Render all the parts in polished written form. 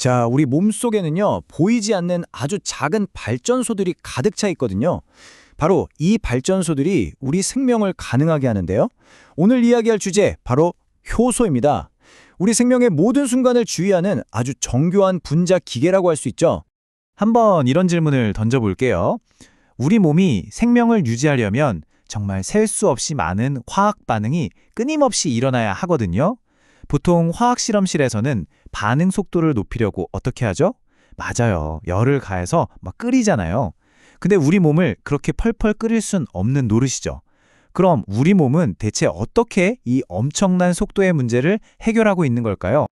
자, 우리 몸속에는요, 보이지 않는 아주 작은 발전소들이 가득 차 있거든요. 바로 이 발전소들이 우리 생명을 가능하게 하는데요. 오늘 이야기할 주제, 바로 효소입니다. 우리 생명의 모든 순간을 주의하는 아주 정교한 분자 기계라고 할 수 있죠. 한번 이런 질문을 던져볼게요. 우리 몸이 생명을 유지하려면 정말 셀 수 없이 많은 화학 반응이 끊임없이 일어나야 하거든요. 보통 화학 실험실에서는 반응 속도를 높이려고 어떻게 하죠? 맞아요. 열을 가해서 막 끓이잖아요. 근데 우리 몸을 그렇게 펄펄 끓일 순 없는 노릇이죠. 그럼 우리 몸은 대체 어떻게 이 엄청난 속도의 문제를 해결하고 있는 걸까요?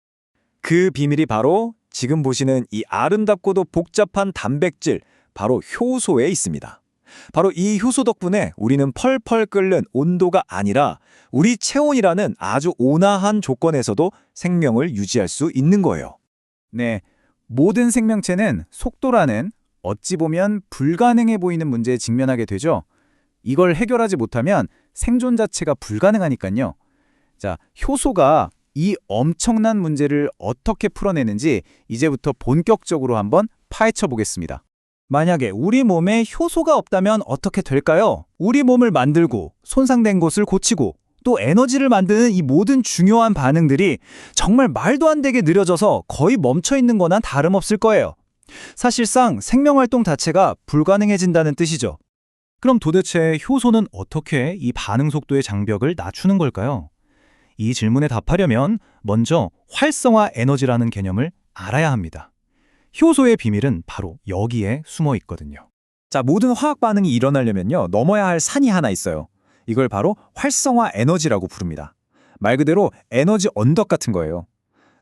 그 비밀이 바로 지금 보시는 이 아름답고도 복잡한 단백질, 바로 효소에 있습니다. 바로 이 효소 덕분에 우리는 펄펄 끓는 온도가 아니라 우리 체온이라는 아주 온화한 조건에서도 생명을 유지할 수 있는 거예요. 네, 모든 생명체는 속도라는 어찌 보면 불가능해 보이는 문제에 직면하게 되죠. 이걸 해결하지 못하면 생존 자체가 불가능하니까요. 자, 효소가 이 엄청난 문제를 어떻게 풀어내는지 이제부터 본격적으로 한번 파헤쳐 보겠습니다. 만약에 우리 몸에 효소가 없다면 어떻게 될까요? 우리 몸을 만들고 손상된 곳을 고치고 또 에너지를 만드는 이 모든 중요한 반응들이 정말 말도 안 되게 느려져서 거의 멈춰 있는 거나 다름없을 거예요. 사실상 생명활동 자체가 불가능해진다는 뜻이죠. 그럼 도대체 효소는 어떻게 이 반응 속도의 장벽을 낮추는 걸까요? 이 질문에 답하려면 먼저 활성화 에너지라는 개념을 알아야 합니다. 효소의 비밀은 바로 여기에 숨어 있거든요. 자, 모든 화학 반응이 일어나려면요, 넘어야 할 산이 하나 있어요. 이걸 바로 활성화 에너지라고 부릅니다. 말 그대로 에너지 언덕 같은 거예요.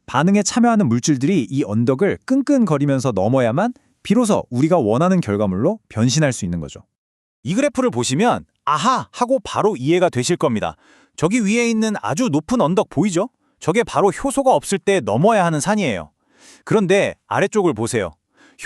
반응에 참여하는 물질들이 이 언덕을 끈끈거리면서 넘어야만 비로소 우리가 원하는 결과물로 변신할 수 있는 거죠. 이 그래프를 보시면 아하 하고 바로 이해가 되실 겁니다. 저기 위에 있는 아주 높은 언덕 보이죠? 저게 바로 효소가 없을 때 넘어야 하는 산이에요. 그런데 아래쪽을 보세요.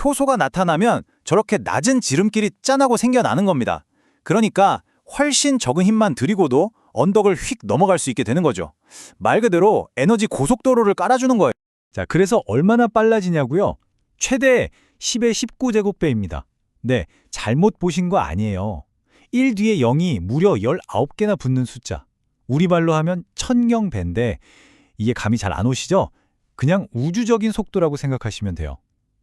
효소가 나타나면 저렇게 낮은 지름길이 짠하고 생겨나는 겁니다. 그러니까 훨씬 적은 힘만 들이고도 언덕을 휙 넘어갈 수 있게 되는 거죠. 말 그대로 에너지 고속도로를 깔아주는 거예요. 자, 그래서 얼마나 빨라지냐고요? 최대 10의 19제곱배입니다. 네, 잘못 보신 거 아니에요. 1 뒤에 0이 무려 19개나 붙는 숫자. 우리 말로 하면 천경배인데 이게 감이 잘 안 오시죠? 그냥 우주적인 속도라고 생각하시면 돼요.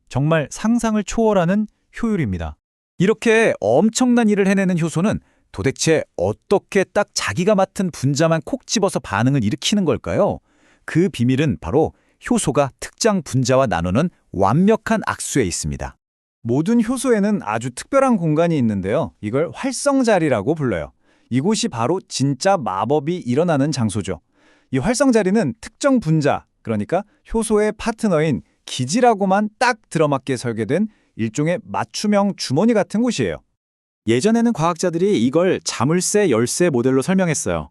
정말 상상을 초월하는 효율입니다. 이렇게 엄청난 일을 해내는 효소는 도대체 어떻게 딱 자기가 맡은 분자만 콕 집어서 반응을 일으키는 걸까요? 그 비밀은 바로 효소가 특정 분자와 나누는 완벽한 악수에 있습니다. 모든 효소에는 아주 특별한 공간이 있는데요. 이걸 활성자리라고 불러요. 이곳이 바로 진짜 마법이 일어나는 장소죠. 이 활성자리는 특정 분자, 그러니까 효소의 파트너인 기지라고만 딱 들어맞게 설계된 일종의 맞춤형 주머니 같은 곳이에요. 예전에는 과학자들이 이걸 자물쇠, 열쇠 모델로 설명했어요.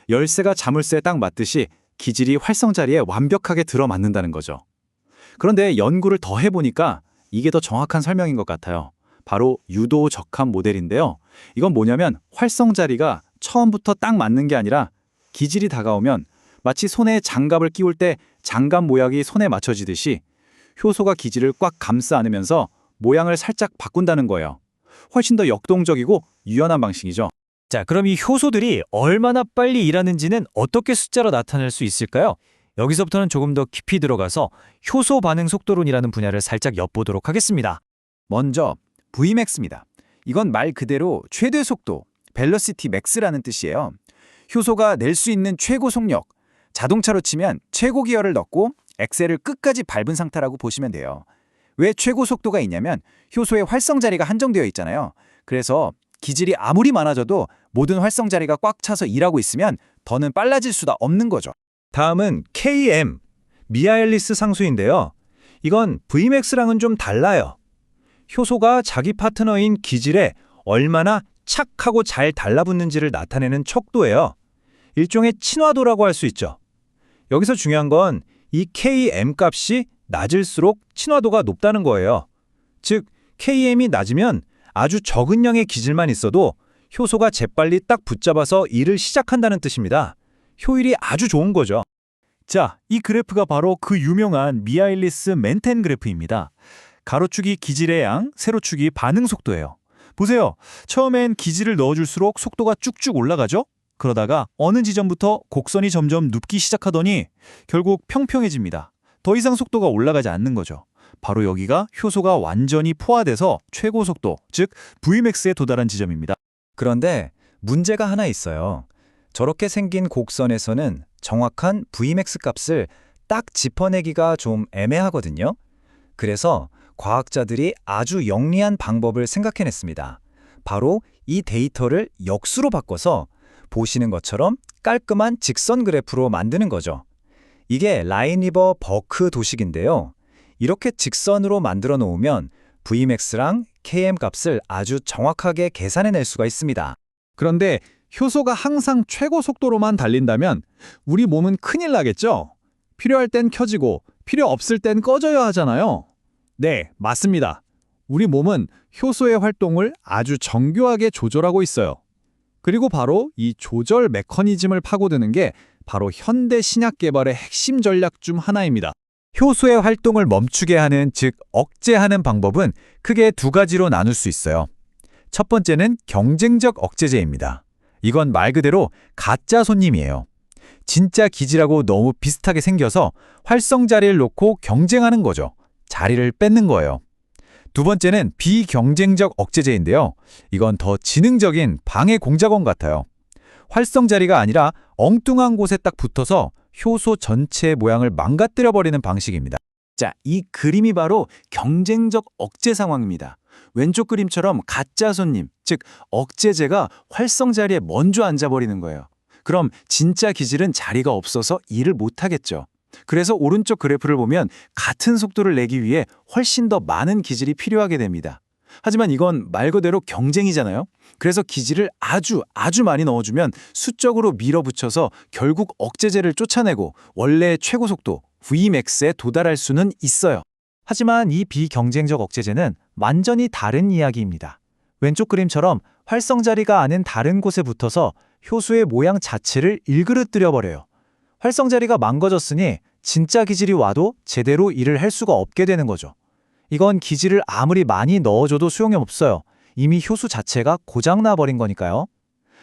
열쇠가 자물쇠에 딱 맞듯이 기질이 활성자리에 완벽하게 들어맞는다는 거죠. 그런데 연구를 더 해보니까 이게 더 정확한 설명인 것 같아요. 바로 유도적합 모델인데요. 이건 뭐냐면 활성자리가 처음부터 딱 맞는 게 아니라 기질이 다가오면 마치 손에 장갑을 끼울 때 장갑 모양이 손에 맞춰지듯이 효소가 기질을 꽉 감싸 안으면서 모양을 살짝 바꾼다는 거예요. 훨씬 더 역동적이고 유연한 방식이죠. 자, 그럼 이 효소들이 얼마나 빨리 일하는지는 어떻게 숫자로 나타낼 수 있을까요? 여기서부터는 조금 더 깊이 들어가서 효소 반응 속도론이라는 분야를 살짝 엿보도록 하겠습니다. 먼저 Vmax입니다. 이건 말 그대로 최대 속도, 벨러시티 맥스라는 뜻이에요. 효소가 낼 수 있는 최고 속력, 자동차로 치면 최고 기어를 넣고 엑셀을 끝까지 밟은 상태라고 보시면 돼요. 왜 최고 속도가 있냐면 효소의 활성자리가 한정되어 있잖아요. 그래서 기질이 아무리 많아져도 모든 활성자리가 꽉 차서 일하고 있으면 더는 빨라질 수가 없는 거죠. 다음은 KM, 미하엘리스 상수인데요. 이건 Vmax랑은 좀 달라요. 효소가 자기 파트너인 기질에 얼마나 착하고 잘 달라붙는지를 나타내는 척도예요. 일종의 친화도라고 할 수 있죠. 여기서 중요한 건 이 KM 값이 낮을수록 친화도가 높다는 거예요. 즉, KM이 낮으면 아주 적은 양의 기질만 있어도 효소가 재빨리 딱 붙잡아서 일을 시작한다는 뜻입니다. 효율이 아주 좋은 거죠. 자, 이 그래프가 바로 그 유명한 미하일리스 멘텐 그래프입니다. 가로축이 기질의 양, 세로축이 반응 속도예요. 보세요. 처음엔 기질을 넣어줄수록 속도가 쭉쭉 올라가죠? 그러다가 어느 지점부터 곡선이 점점 눕기 시작하더니 결국 평평해집니다. 더 이상 속도가 올라가지 않는 거죠. 바로 여기가 효소가 완전히 포화돼서 최고 속도, 즉 Vmax에 도달한 지점입니다. 그런데 문제가 하나 있어요. 저렇게 생긴 곡선에서는 정확한 Vmax 값을 딱 짚어내기가 좀 애매하거든요. 그래서 과학자들이 아주 영리한 방법을 생각해냈습니다. 바로 이 데이터를 역수로 바꿔서 보시는 것처럼 깔끔한 직선 그래프로 만드는 거죠. 이게 라인리버 버크 도식인데요. 이렇게 직선으로 만들어 놓으면 Vmax랑 Km 값을 아주 정확하게 계산해낼 수가 있습니다. 그런데 효소가 항상 최고 속도로만 달린다면 우리 몸은 큰일 나겠죠? 필요할 땐 켜지고 필요 없을 땐 꺼져야 하잖아요. 네, 맞습니다. 우리 몸은 효소의 활동을 아주 정교하게 조절하고 있어요. 그리고 바로 이 조절 메커니즘을 파고드는 게 바로 현대 신약 개발의 핵심 전략 중 하나입니다. 효소의 활동을 멈추게 하는, 즉 억제하는 방법은 크게 두 가지로 나눌 수 있어요. 첫 번째는 경쟁적 억제제입니다. 이건 말 그대로 가짜 손님이에요. 진짜 기질하고 너무 비슷하게 생겨서 활성 자리를 놓고 경쟁하는 거죠. 자리를 뺏는 거예요. 두 번째는 비경쟁적 억제제인데요. 이건 더 지능적인 방해 공작원 같아요. 활성 자리가 아니라 엉뚱한 곳에 딱 붙어서 효소 전체의 모양을 망가뜨려버리는 방식입니다. 자, 이 그림이 바로 경쟁적 억제 상황입니다. 왼쪽 그림처럼 가짜 손님, 즉 억제제가 활성 자리에 먼저 앉아버리는 거예요. 그럼 진짜 기질은 자리가 없어서 일을 못하겠죠. 그래서 오른쪽 그래프를 보면 같은 속도를 내기 위해 훨씬 더 많은 기질이 필요하게 됩니다. 하지만 이건 말 그대로 경쟁이잖아요. 그래서 기질을 아주 많이 넣어주면 수적으로 밀어붙여서 결국 억제제를 쫓아내고 원래의 최고 속도 Vmax에 도달할 수는 있어요. 하지만 이 비경쟁적 억제제는 완전히 다른 이야기입니다. 왼쪽 그림처럼 활성 자리가 아닌 다른 곳에 붙어서 효소의 모양 자체를 일그러뜨려버려요. 활성 자리가 망가졌으니 진짜 기질이 와도 제대로 일을 할 수가 없게 되는 거죠. 이건 기질을 아무리 많이 넣어줘도 소용이 없어요. 이미 효소 자체가 고장나 버린 거니까요.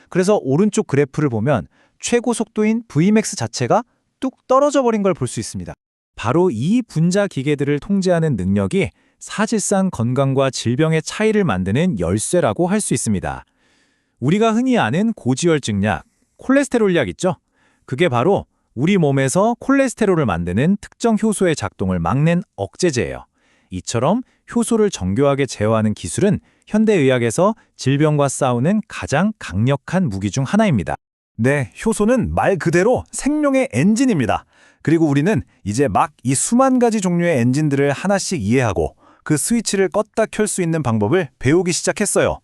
그래서 오른쪽 그래프를 보면 최고 속도인 Vmax 자체가 뚝 떨어져 버린 걸 볼 수 있습니다. 바로 이 분자 기계들을 통제하는 능력이 사실상 건강과 질병의 차이를 만드는 열쇠라고 할 수 있습니다. 우리가 흔히 아는 고지혈증 약, 콜레스테롤 약 있죠? 그게 바로 우리 몸에서 콜레스테롤을 만드는 특정 효소의 작동을 막는 억제제예요. 이처럼 효소를 정교하게 제어하는 기술은 현대의학에서 질병과 싸우는 가장 강력한 무기 중 하나입니다. 네, 효소는 말 그대로 생명의 엔진입니다. 그리고 우리는 이제 막 이 수만 가지 종류의 엔진들을 하나씩 이해하고 그 스위치를 껐다 켤 수 있는 방법을 배우기 시작했어요.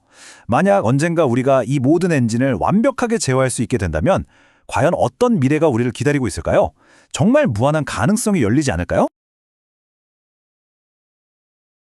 만약 언젠가 우리가 이 모든 엔진을 완벽하게 제어할 수 있게 된다면 과연 어떤 미래가 우리를 기다리고 있을까요? 정말 무한한 가능성이 열리지 않을까요?